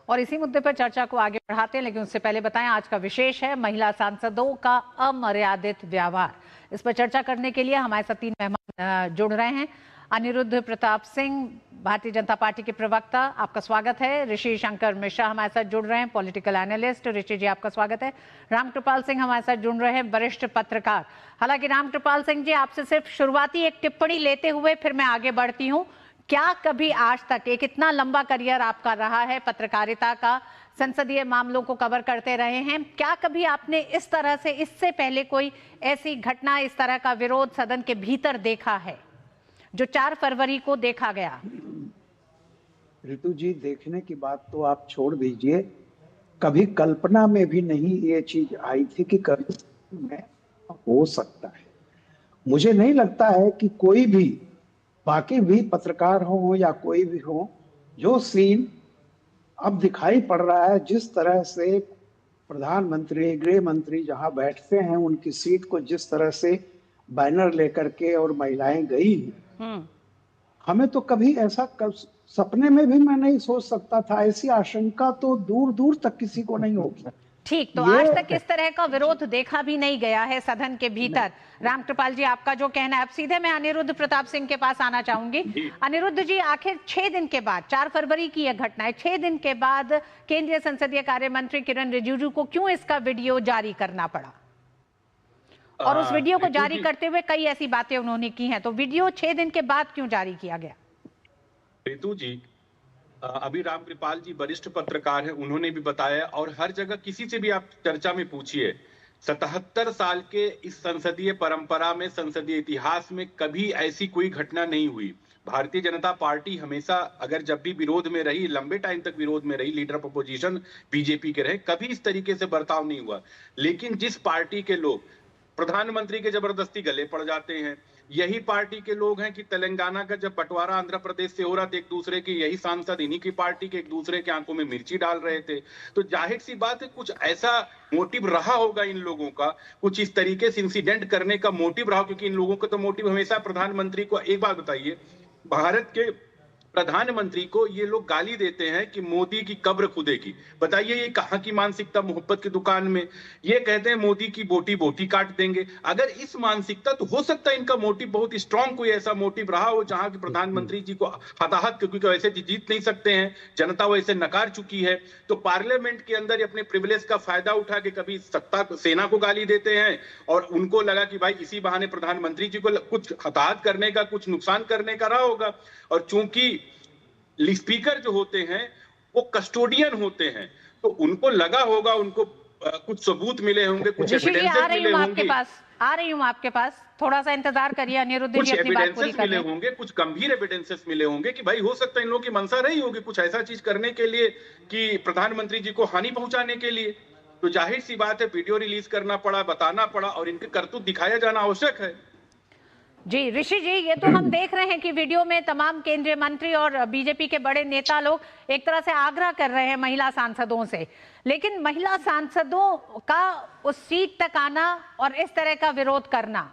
और इसी मुद्दे पर चर्चा को आगे बढ़ाते हैं, लेकिन उससे पहले बताएं आज का विशेष है महिला सांसदों का अमर्यादित व्यवहार। इस पर चर्चा करने के लिए हमारे साथ 3 मेहमान जुड़ रहे हैं। अनिरुद्ध प्रताप सिंह, भारतीय जनता पार्टी के प्रवक्ता, आपका स्वागत है। ऋषि शंकर मिश्रा हमारे साथ जुड़ रहे हैं, पॉलिटिकल एनालिस्ट। ऋषि जी, आपका स्वागत है। रामकृपाल सिंह हमारे साथ जुड़ रहे हैं, वरिष्ठ पत्रकार। हालांकि रामकृपाल सिंह जी, आपसे सिर्फ शुरुआती एक टिप्पणी लेते हुए फिर मैं आगे बढ़ती हूँ। क्या कभी आज तक, एक इतना लंबा करियर आपका रहा है पत्रकारिता का, संसदीय मामलों को कवर करते रहे हैं, क्या कभी आपने इस तरह से, इससे पहले कोई ऐसी घटना, इस तरह का विरोध सदन के भीतर देखा है जो 4 फरवरी को देखा गया? ऋतु जी, देखने की बात तो आप छोड़ दीजिए, कभी कल्पना में भी नहीं ये चीज आई थी कि कभी में हो सकता है। मुझे नहीं लगता है कि कोई भी, बाकी भी पत्रकार हो या कोई भी हो, जो सीन अब दिखाई पड़ रहा है, जिस तरह से प्रधानमंत्री, गृह मंत्री जहां बैठते हैं उनकी सीट को जिस तरह से बैनर लेकर के और महिलाएं गई, हमें तो कभी ऐसा सपने में भी मैं नहीं सोच सकता था। ऐसी आशंका तो दूर दूर तक किसी को नहीं होगी। ठीक, तो आज तक इस तरह का विरोध देखा भी नहीं गया है सदन के भीतर। रामकृपाल जी, आपका जो कहना है। अब सीधे मैं अनिरुद्ध प्रताप सिंह के पास आना चाहूंगी। अनिरुद्ध जी, आखिर 6 दिन के बाद, 4 फरवरी की यह घटना है, 6 दिन के बाद केंद्रीय संसदीय कार्य मंत्री किरण रिजिजू को क्यों इसका वीडियो जारी करना पड़ा? और उस वीडियो को जारी करते हुए कई ऐसी बातें उन्होंने की हैं, तो वीडियो 6 दिन के बाद क्यों जारी किया गया? ऋतु जी, अभी रामकृपाल जी वरिष्ठ पत्रकार हैं, उन्होंने भी बताया, और हर जगह किसी से भी आप चर्चा में पूछिए, 77 साल के इस संसदीय परंपरा में, संसदीय इतिहास में कभी ऐसी कोई घटना नहीं हुई। भारतीय जनता पार्टी हमेशा, अगर जब भी विरोध में रही, लंबे टाइम तक विरोध में रही, लीडर ऑफ अपोजिशन बीजेपी के रहे, कभी इस तरीके से बर्ताव नहीं हुआ। लेकिन जिस पार्टी के लोग प्रधानमंत्री के जबरदस्ती गले पड़ जाते हैं, यही पार्टी के लोग हैं कि तेलंगाना का जब बंटवारा आंध्र प्रदेश से हो रहा था, एक दूसरे के, यही सांसद इन्हीं की पार्टी के एक दूसरे के आंखों में मिर्ची डाल रहे थे। तो जाहिर सी बात है, कुछ ऐसा मोटिव रहा होगा इन लोगों का, कुछ इस तरीके से इंसिडेंट करने का मोटिव रहा, क्योंकि इन लोगों का तो मोटिव हमेशा प्रधानमंत्री को, एक बात बताइए, भारत के प्रधानमंत्री को ये लोग गाली देते हैं कि मोदी की कब्र खुदेगी। बताइए ये कहां की मानसिकता, मोहब्बत की दुकान में। ये कहते हैं मोदी की बोटी बोटी काट देंगे। अगर इस मानसिकता, तो हो सकता है इनका मोटिव बहुत स्ट्रांग, कोई ऐसा मोटिव रहा हो जहां की प्रधानमंत्री जी को हताहत, क्योंकि वैसे जीत नहीं सकते हैं, जनता वैसे नकार चुकी है, तो पार्लियामेंट के अंदर अपने प्रिविलेज का फायदा उठा के कभी सत्ता सेना को गाली देते हैं, और उनको लगा कि भाई इसी बहाने प्रधानमंत्री जी को कुछ हताहत करने का, कुछ नुकसान करने का रहा होगा। और चूंकि स्पीकर जो होते हैं वो कस्टोडियन होते हैं, तो उनको लगा होगा, उनको कुछ सबूत मिले होंगे, कुछ एविडेंसेस मिले होंगे। आ रही हूं आपके पास, थोड़ा सा इंतजार करिए अनिरुद्ध जी, अपनी बात पूरी मिले होंगे, कुछ गंभीर एविडेंसेस मिले होंगे कि भाई हो सकता है इन लोगों की मंशा रही होगी कुछ ऐसा चीज करने के लिए कि प्रधानमंत्री जी को हानि पहुंचाने के लिए। तो जाहिर सी बात है, वीडियो रिलीज करना पड़ा, बताना पड़ा, और इनके करतूत दिखाया जाना आवश्यक है। जी ऋषि जी, ये तो हम देख रहे हैं कि वीडियो में तमाम केंद्रीय मंत्री और बीजेपी के बड़े नेता लोग एक तरह से आग्रह कर रहे हैं महिला सांसदों से, लेकिन महिला सांसदों का उस सीट तक आना और इस तरह का विरोध करना,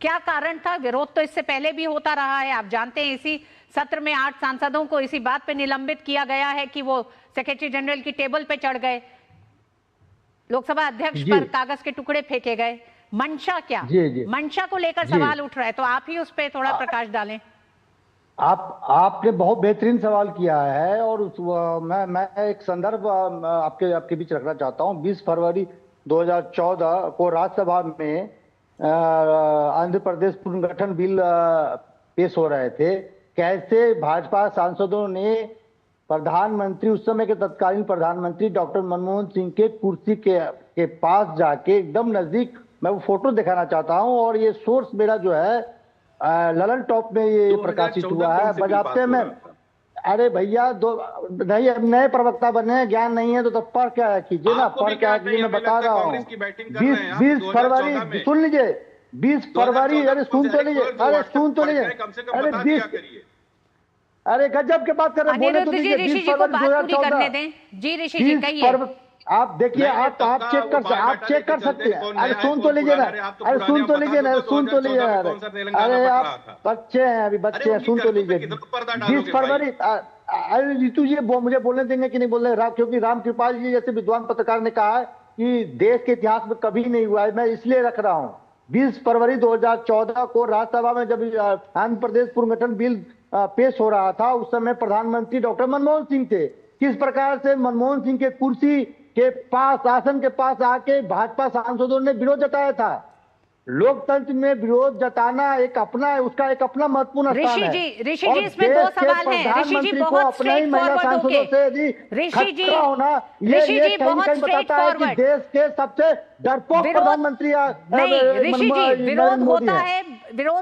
क्या कारण था? विरोध तो इससे पहले भी होता रहा है, आप जानते हैं। इसी सत्र में 8 सांसदों को इसी बात पे निलंबित किया गया है कि वो सेक्रेटरी जनरल की टेबल पे चढ़ गए, लोकसभा अध्यक्ष पर कागज के टुकड़े फेंके गए। मंशा क्या? मंशा को लेकर सवाल उठ रहा है, तो आप ही उस पर थोड़ा प्रकाश डालें। आपने बहुत बेहतरीन सवाल किया है, और मैं एक संदर्भ आपके बीच रखना चाहता हूं। 20 फरवरी 2014 को राज्यसभा में आंध्र प्रदेश पुनर्गठन बिल पेश हो रहे थे। कैसे भाजपा सांसदों ने प्रधानमंत्री, उस समय के तत्कालीन प्रधानमंत्री डॉक्टर मनमोहन सिंह के कुर्सी के पास जाके एकदम नजदीक, मैं वो फोटो दिखाना चाहता हूं, और ये सोर्स मेरा जो है ललन टॉप में ये प्रकाशित हुआ है, बजाते में। अरे भैया, नहीं, अब नए प्रवक्ता बने हैं, ज्ञान नहीं है तो पढ़ क्या कीजिए ना, पढ़ क्या कीजिए, मैं बता रहा हूँ। 20 फरवरी, सुन लीजिए, 20 फरवरी, अरे सुन तो लीजिए, अरे 20, अरे गजब के बात कर रहे हैं, बोले तो लीजिए। 20 फरवरी 2014। जी ऋषि जी, कहिए। आप देखिए, आप चेक कर सकते हैं। अरे सुन तो लीजिए ना, अरे सुन तो लीजिए ना, सुन तो लीजिए ना, अरे आप बच्चे हैं, अभी बच्चे हैं, सुन तो लीजिए। 20 फरवरी, अरे रितु जी मुझे बोलने देंगे कि नहीं बोलने, क्योंकि रामकृपाल जी जैसे विद्वान पत्रकार ने कहा है कि देश के इतिहास में कभी नहीं हुआ है, मैं इसलिए रख रहा हूं। 20 फरवरी 2014 को राज्यसभा में जब आंध्र प्रदेश पुनर्गठन बिल पेश हो रहा था, उस समय प्रधानमंत्री डॉक्टर मनमोहन सिंह थे। किस प्रकार से मनमोहन सिंह के कुर्सी के पास, आसन के पास आके भाजपा सांसदों ने विरोध जताया था। लोकतंत्र में विरोध जताना एक अपना है, उसका एक अपना महत्वपूर्ण स्थान है। ऋषि जी इसमें दो सवाल हैं। ऋषि जी बहुत स्ट्रेट फॉरवर्ड होके, ऋषि जी बहुत स्ट्रेट फॉरवर्ड, देश के सबसे डरपोक प्रधानमंत्री नहीं। ऋषि जी विरोध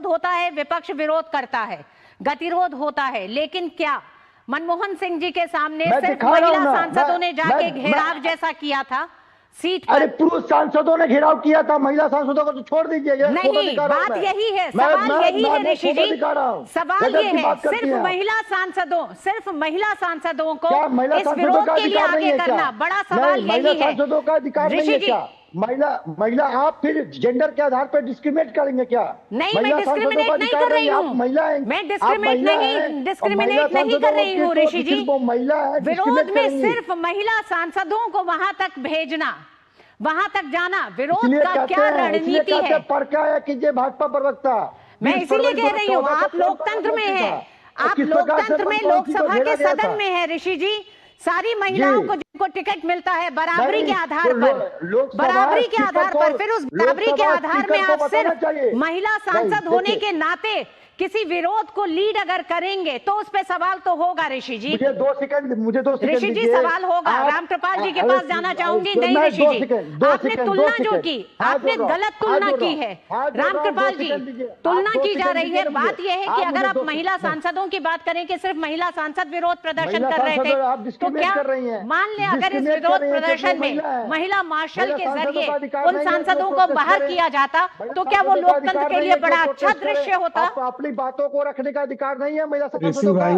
होता है, विपक्ष विरोध करता है, गतिरोध होता है, लेकिन क्या मनमोहन सिंह जी के सामने सिर्फ महिला सांसदों ने जाके घेराव जैसा किया था सीट पर? अरे पुरुष सांसदों ने घेराव किया था, महिला सांसदों को तो छोड़ दीजिए। नहीं, बात यही है, सवाल यही है ऋषि जी, सवाल ये है सिर्फ महिला सांसदों को इस विरोध के लिए आगे करना, बड़ा सवाल यही है। सांसदों का अधिकार नहीं है क्या? महिला आप फिर जेंडर के आधार पर डिस्क्रिमिनेट करेंगे क्या? नहीं, मैं डिस्क्रिमिनेट नहीं कर रही हूँ, मैं डिस्क्रिमिनेट नहीं कर रही हूँ ऋषि जी। विरोध में सिर्फ महिला सांसदों को वहां तक भेजना, वहां तक जाना, विरोध का क्या रणनीति है? पर क्या है कीजिए भाजपा प्रवक्ता, मैं इसीलिए कह रही हूँ, आप लोकतंत्र में है, आप लोकतंत्र में लोकसभा के सदन में है ऋषि जी। सारी महिलाओं को जिनको टिकट मिलता है बराबरी के आधार पर, फिर उस बराबरी के आधार में आप सिर्फ महिला सांसद होने के नाते किसी विरोध को लीड अगर करेंगे तो उस पे सवाल तो होगा ऋषि जी। मुझे दो सेकंड ऋषि जी सवाल होगा। रामकृपाल जी के पास जाना चाहूंगी। नहीं ऋषि जी, आपने तुलना जो की, आपने गलत तुलना की है। रामकृपाल जी, तुलना की जा रही है। बात यह है कि अगर आप महिला सांसदों की बात करें कि सिर्फ महिला सांसद विरोध प्रदर्शन कर रहे थे, तो क्या मान लें अगर इस विरोध प्रदर्शन में महिला मार्शल के जरिए उन सांसदों को बाहर किया जाता, तो क्या वो लोकतंत्र के लिए बड़ा अच्छा दृश्य होता? अपनी बातों को रखने का अधिकार नहीं है महिला सांसदों का।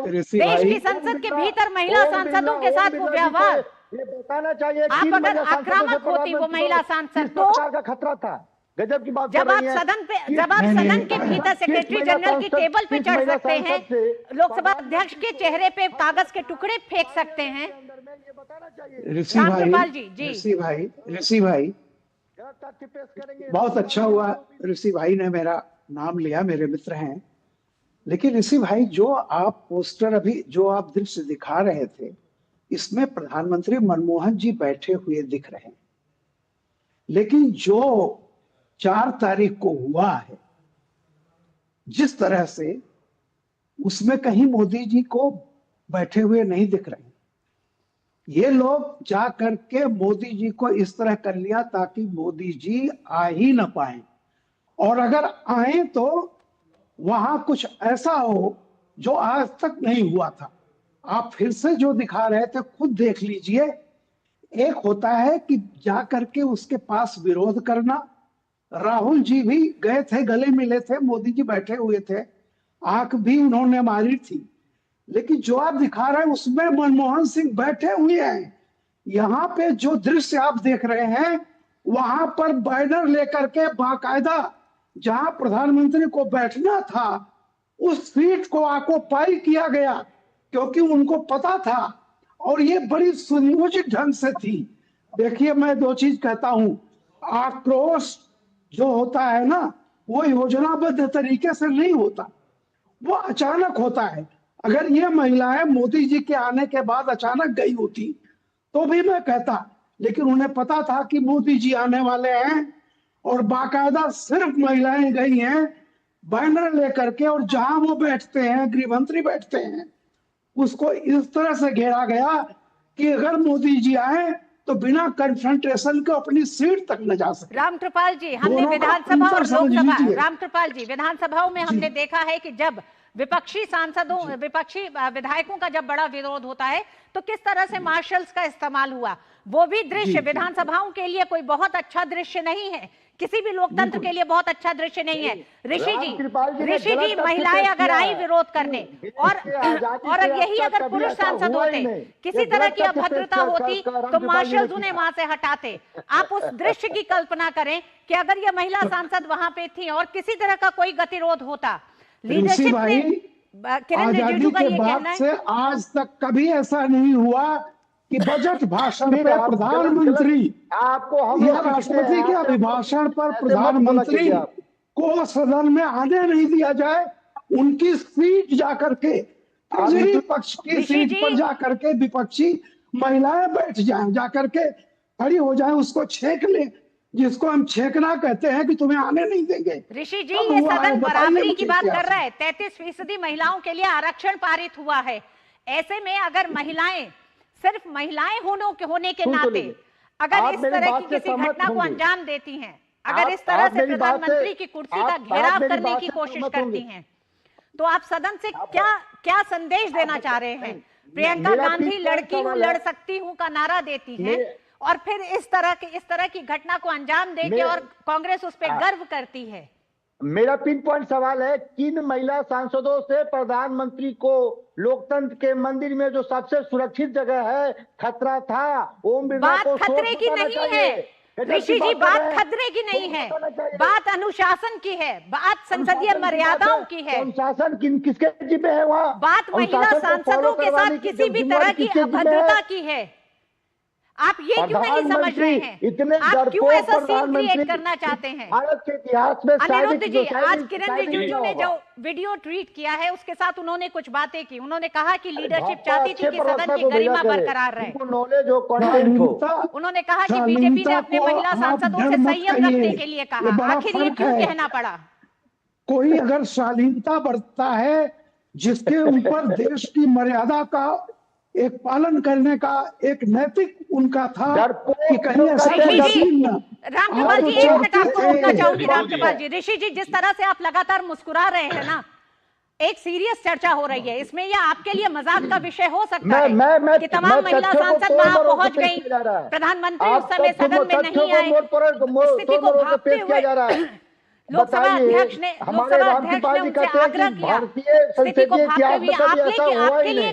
देश की संसद के भीतर महिला सांसदों के साथ वो व्यवहार, ये बताना चाहिए। आप अगर आक्रामक होती वो महिला सांसद तो का खतरा था। गजब की बात। जब आप सदन के भीतर सेक्रेटरी जनरल की टेबल पे चढ़ सकते हैं, लोकसभा अध्यक्ष के चेहरे पे कागज के टुकड़े फेंक सकते हैं, रामकृपाल जी। ऋषि भाई बहुत अच्छा हुआ, ऋषि भाई ने मेरा नाम लिया, मेरे मित्र हैं। लेकिन ऋषि भाई, जो आप पोस्टर अभी जो आप दृश्य दिखा रहे थे, इसमें प्रधानमंत्री मनमोहन जी बैठे हुए दिख रहे हैं, लेकिन जो 4 तारीख को हुआ है जिस तरह से, उसमें कहीं मोदी जी को बैठे हुए नहीं दिख रहे। ये लोग जा करके मोदी जी को इस तरह कर लिया ताकि मोदी जी आ ही ना पाए, और अगर आए तो वहां कुछ ऐसा हो जो आज तक नहीं हुआ था। आप फिर से जो दिखा रहे थे खुद देख लीजिए। एक होता है कि जा करके उसके पास विरोध करना, राहुल जी भी गए थे, गले मिले थे, मोदी जी बैठे हुए थे, आंख भी उन्होंने मारी थी। लेकिन जो आप दिखा रहे हैं उसमें मनमोहन सिंह बैठे हुए हैं। यहाँ पे जो दृश्य आप देख रहे हैं, वहां पर बैनर लेकर के बाकायदा जहां प्रधानमंत्री को बैठना था उस सीट को ऑक्युपाई किया गया, क्योंकि उनको पता था, और ये बड़ी सुनियोजित ढंग से थी। देखिए, मैं 2 चीज कहता हूं, आक्रोश जो होता है ना, वो योजनाबद्ध तरीके से नहीं होता, वो अचानक होता है। अगर ये महिलाएं मोदी जी के आने के बाद अचानक गई होती तो भी मैं कहता, लेकिन उन्हें पता था कि मोदी जी आने वाले हैं, और बाकायदा सिर्फ महिलाएं गई हैं बैनर लेकर के, और जहां वो बैठते हैं, गृह मंत्री बैठते हैं, उसको इस तरह से घेरा गया कि अगर मोदी जी आए तो बिना कन्फ्रंटेशन के अपनी सीट तक न जा सके। रामकृपाल जी, हमने विधानसभा और लोकसभा, रामकृपाल जी, विधानसभाओं में हमने देखा है कि जब विपक्षी विधायकों का जब बड़ा विरोध होता है तो किस तरह से मार्शल्स का इस्तेमाल हुआ। वो भी दृश्य विधानसभाओं के लिए कोई बहुत अच्छा दृश्य नहीं है, किसी भी लोकतंत्र के लिए बहुत अच्छा दृश्य नहीं है। ऋषि जी, महिलाएं अगर आई विरोध करने, और यही अगर पुरुष सांसद होते, किसी तरह की अभद्रता होती तो मार्शल्स उन्हें वहां से हटाते। आप उस दृश्य की कल्पना करें कि अगर ये महिला सांसद वहां पे थी और किसी तरह का कोई गतिरोध होता, लीडरशिप किरण आजादी रिजिजू का के ये बाद कहना है। से आज तक कभी ऐसा नहीं हुआ कि बजट भाषण फिर पे आप प्रधानमंत्री आपको हम या लोग की राष्ट्रपति के अभिभाषण पर ऐसे मत बोला प्रधानमंत्री कीजिए आप। को सदन में आने नहीं दिया जाए, उनकी सीट जाकर के केजरी पक्ष की ऋषि सीट जी। पर जाकर के विपक्षी महिलाएं बैठ जाएं, जाकर के खड़ी हो जाएं, उसको छेक लें, जिसको हम छेकना कहते हैं कि तुम्हें आने नहीं देंगे। ऋषि जी, कब ये हुआ है? सदन बताइए बराबरी मुझे की बात इतिहास कर रहा है। 33% महिलाओं के लिए आरक्षण पारित हुआ है। ऐसे में अगर महिलाएं, सिर्फ महिलाएं होने के नाते अगर इस तरह की किसी घटना को अंजाम देती हैं, अगर इस तरह से प्रधानमंत्री की कुर्सी का घेराव करने की कोशिश करती हैं, तो आप सदन से क्या संदेश देना चाह रहे हैं? प्रियंका गांधी लड़की हूं, लड़ सकती हूं का नारा देती हैं, और फिर इस तरह की घटना को अंजाम देके और कांग्रेस उस पर गर्व करती है। मेरा पिन पॉइंट सवाल है, किन महिला सांसदों से प्रधानमंत्री को लोकतंत्र के मंदिर में जो सबसे सुरक्षित जगह है खतरा था? ओम बिरला बात को खतरे की नहीं है ऋषि जी, बात खतरे की नहीं है, बात अनुशासन की है, बात संसदीय मर्यादाओं की है। अनुशासन किसके जिम्मे है? वहाँ बात महिला सांसदों के साथ किसी भी तरह की अभद्रता की है। आप ये क्यों नहीं समझ रहे हैं? इतने आप क्यों ऐसा सीन क्रिएट करना चाहते हैं? भारत के इतिहास में अनिरुद्ध जी, आज किरण रिजिजू ने जो वीडियो ट्वीट किया है उसके साथ उन्होंने कुछ बातें की। उन्होंने कहा कि लीडरशिप चाहती थी कि सदन की गरिमा बरकरार रहे। नॉलेज हो, कंटेंट हो। उन्होंने कहा कि बीजेपी ने अपने महिला सांसदों से संयम रखने के लिए कहा। आखिर ये क्यों कहना पड़ा? कोई अगर शालीनता बरतता है, जिसके ऊपर देश की मर्यादा का एक पालन करने का एक नैतिक उनका था कि कहीं ऐसा रामकृपाल जी, एक मिनट आपको रोकना चाहूंगी। रामकृपाल जी, ऋषि जी, जिस तरह से आप लगातार मुस्कुरा रहे हैं ना, एक सीरियस चर्चा हो रही है इसमें, यह आपके लिए मजाक का विषय हो सकता है कि तमाम महिला सांसद वहां पहुंच गई, प्रधानमंत्री उस समय सदन में नहीं आए, स्थिति को भांपते हुए लोकसभा अध्यक्ष ने उनसे आग्रह किया, स्थिति को भांपते हुए आपके लिए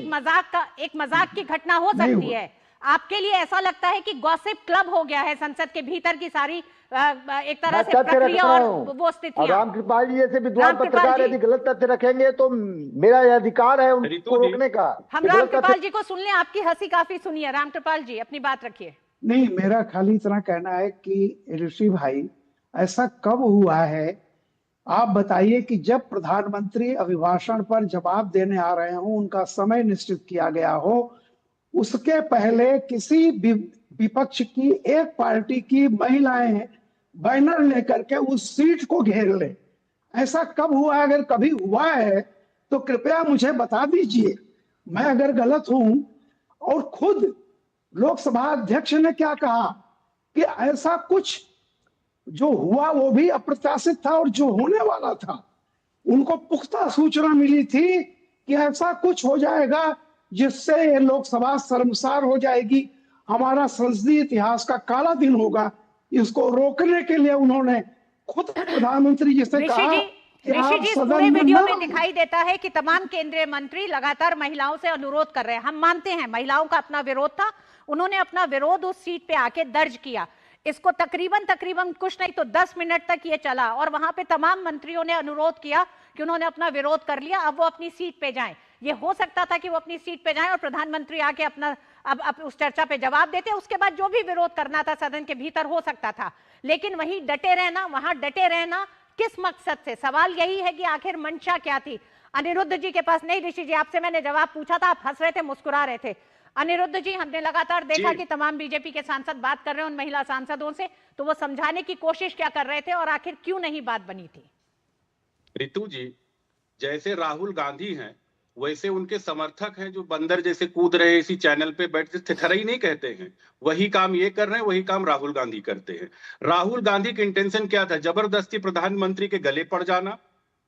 एक मजाक की घटना हो सकती है। आपके लिए ऐसा लगता है कि गॉसिप क्लब हो गया है संसद के भीतर की सारी एक तरह से प्रक्रिया और वो स्थितियां। रामकृपाल जी जैसे विद्वान पत्रकार यदि गलत तथ्य रखेंगे तो मेरा यह अधिकार है उनको रोकने का। हम रामकृपाल जी को सुन लें, आपकी हंसी काफी सुनी है। रामकृपाल जी, अपनी बात रखिए। नहीं, मेरा खाली इतना कहना है कि ऋषि भाई, ऐसा कब हुआ है आप बताइए कि जब प्रधानमंत्री अभिभाषण पर जवाब देने आ रहे हो, उनका समय निश्चित किया गया हो, उसके पहले किसी विपक्ष की एक पार्टी की महिलाएं बैनर लेकर के उस सीट को घेर ले? ऐसा कब हुआ? अगर कभी हुआ है तो कृपया मुझे बता दीजिए, मैं अगर गलत हूं। और खुद लोकसभा अध्यक्ष ने क्या कहा कि ऐसा कुछ जो हुआ वो भी अप्रत्याशित था, और जो होने वाला था उनको पुख्ता सूचना मिली थी कि ऐसा कुछ हो जाएगा जिससे ये लोकसभा शर्मसार हो जाएगी, हमारा संसदीय इतिहास का काला दिन होगा। इसको रोकने के लिए उन्होंने खुद प्रधानमंत्री जी से कहा। ऋषि जी, पूरे वीडियो में दिखाई देता है कि तमाम केंद्रीय मंत्री लगातार महिलाओं से अनुरोध कर रहे हैं। हम मानते हैं महिलाओं का अपना विरोध था, उन्होंने अपना विरोध उस सीट पे आके दर्ज किया। इसको तकरीबन कुछ नहीं तो 10 मिनट तक ये चला, और वहां पे तमाम मंत्रियों ने अनुरोध किया कि उन्होंने अपना विरोध कर लिया, अब वो अपनी सीट पे जाएं। ये हो सकता था कि वो अपनी सीट पे जाएं और प्रधानमंत्री आके अपना अब उस चर्चा पे जवाब देते, उसके बाद जो भी विरोध करना था सदन के भीतर हो सकता था। लेकिन वहीं डटे रहना, वहां डटे रहना किस मकसद से? सवाल यही है कि आखिर मंशा क्या थी? अनिरुद्ध जी के पास नहीं, ऋषि जी आपसे मैंने जवाब पूछा था, आप हंस रहे थे, मुस्कुरा रहे थे। अनिरुद्ध जी, हमने लगातार देखा कि तमाम बीजेपी के सांसद बात कर रहे हैं उन महिला सांसदों से, तो वो समझाने की कोशिश क्या कर रहे थे और आखिर क्यों नहीं बात बनी थी? रितु जी, जैसे राहुल गांधी हैं वैसे उनके समर्थक हैं जो बंदर जैसे कूद रहे इसी चैनल पे बैठते थथरई नहीं कहते हैं, वही काम ये कर रहे हैं, वही काम राहुल गांधी करते हैं। राहुल गांधी की इंटेंशन क्या था? जबरदस्ती प्रधानमंत्री के गले पड़ जाना।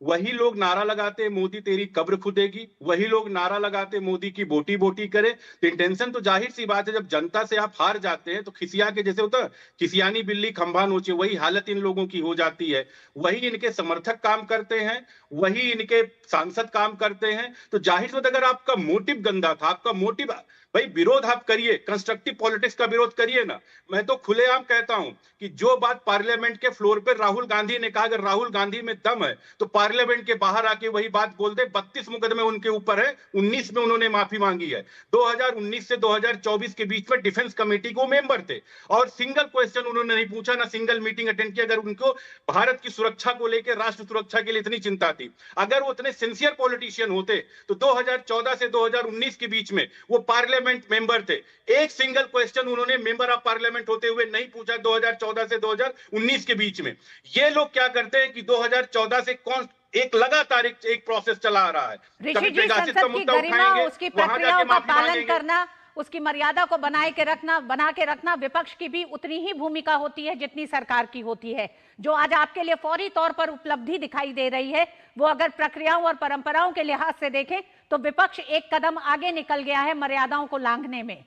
वही लोग नारा लगाते मोदी तेरी कब्र खुदेगी, वही लोग नारा लगाते मोदी की बोटी बोटी करे। तो इंटेंशन तो जाहिर सी बात है, जब जनता से आप हार जाते हैं तो खिसिया के, जैसे होता है खिसियानी बिल्ली खंभा नोचे, वही हालत इन लोगों की हो जाती है। वही इनके समर्थक काम करते हैं, वही इनके सांसद काम करते हैं। तो जाहिर सी बात, अगर आपका मोटिव गंदा था, आपका मोटिव भाई विरोध आप करिए, कंस्ट्रक्टिव पॉलिटिक्स का विरोध करिए ना। मैं तो खुलेआम कहता हूं कि जो बात पार्लियामेंट के फ्लोर पर राहुल गांधी ने कहा, अगर राहुल गांधी में दम है तो पार्लियामेंट के बाहर आके वही बात बोल दे। 32 मुकदमे उनके ऊपर है, 19 में उन्होंने माफी मांगी है। 2019 से 2024 के बीच में डिफेंस कमेटी को मेंबर थे और सिंगल क्वेश्चन उन्होंने नहीं पूछा, ना सिंगल मीटिंग अटेंड किया। अगर उनको भारत की सुरक्षा को लेकर, राष्ट्र सुरक्षा के लिए इतनी चिंता थी, अगर वो इतने सिंसियर पॉलिटिशियन होते तो 2014 से 2019 के बीच में वो पार्लियामेंट मेंबर थे। एक सिंगल क्वेश्चन उन्होंने मेंबर ऑफ पार्लियामेंट होते हुए नहीं पूछा 2014 से 2019 के बीच में। ये लोग क्या करते हैं कि 2014 से कौन एक लगातार एक प्रोसेस चला आ रहा है। ऋषि जी, संसद की गरिमा, उसकी प्रक्रियाओं का पालन करना, उसकी मर्यादा को बना के रखना विपक्ष की भी उतनी ही भूमिका होती है जितनी सरकार की होती है। जो आज आपके लिए फौरी तौर पर उपलब्धि दिखाई दे रही है, वो अगर प्रक्रियाओं और परंपराओं के लिहाज से देखें तो विपक्ष एक कदम आगे निकल गया है मर्यादाओं को लांघने में।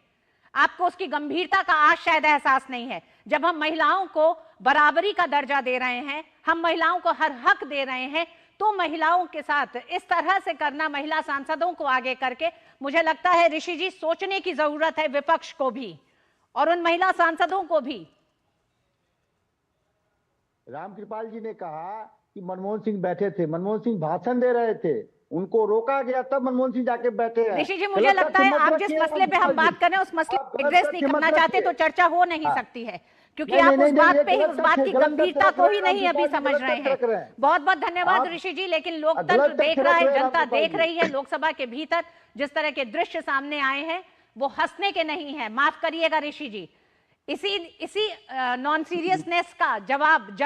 आपको उसकी गंभीरता का आज शायद एहसास नहीं है। जब हम महिलाओं को बराबरी का दर्जा दे रहे हैं, हम महिलाओं को हर हक दे रहे हैं, तो महिलाओं के साथ इस तरह से करना, महिला सांसदों को आगे करके, मुझे लगता है ऋषि जी सोचने की जरूरत है विपक्ष को भी और उन महिला सांसदों को भी। रामकृपाल जी ने कहा कि मनमोहन सिंह बैठे थे, मनमोहन सिंह भाषण दे रहे थे, उनको रोका गया तब मनमोहन सिंह जाके बैठे हैं। ऋषि जी, मुझे लगता है आप जिस मसले पे हम बात कर रहे हैं उस मसले को एड्रेस नहीं करना चाहते तो चर्चा हो नहीं सकती है, क्योंकि आप उस बात पे ही, उस बात की गंभीरता को ही नहीं अभी समझ रहे हैं। बहुत बहुत धन्यवाद ऋषि जी। लेकिन लोकतंत्र देख रहा है, जनता देख रही है, लोकसभा के भीतर जिस तरह के दृश्य सामने आए हैं वो हंसने के नहीं है। माफ करिएगा ऋषि जी, इसी नॉन सीरियसनेस का जवाब जनता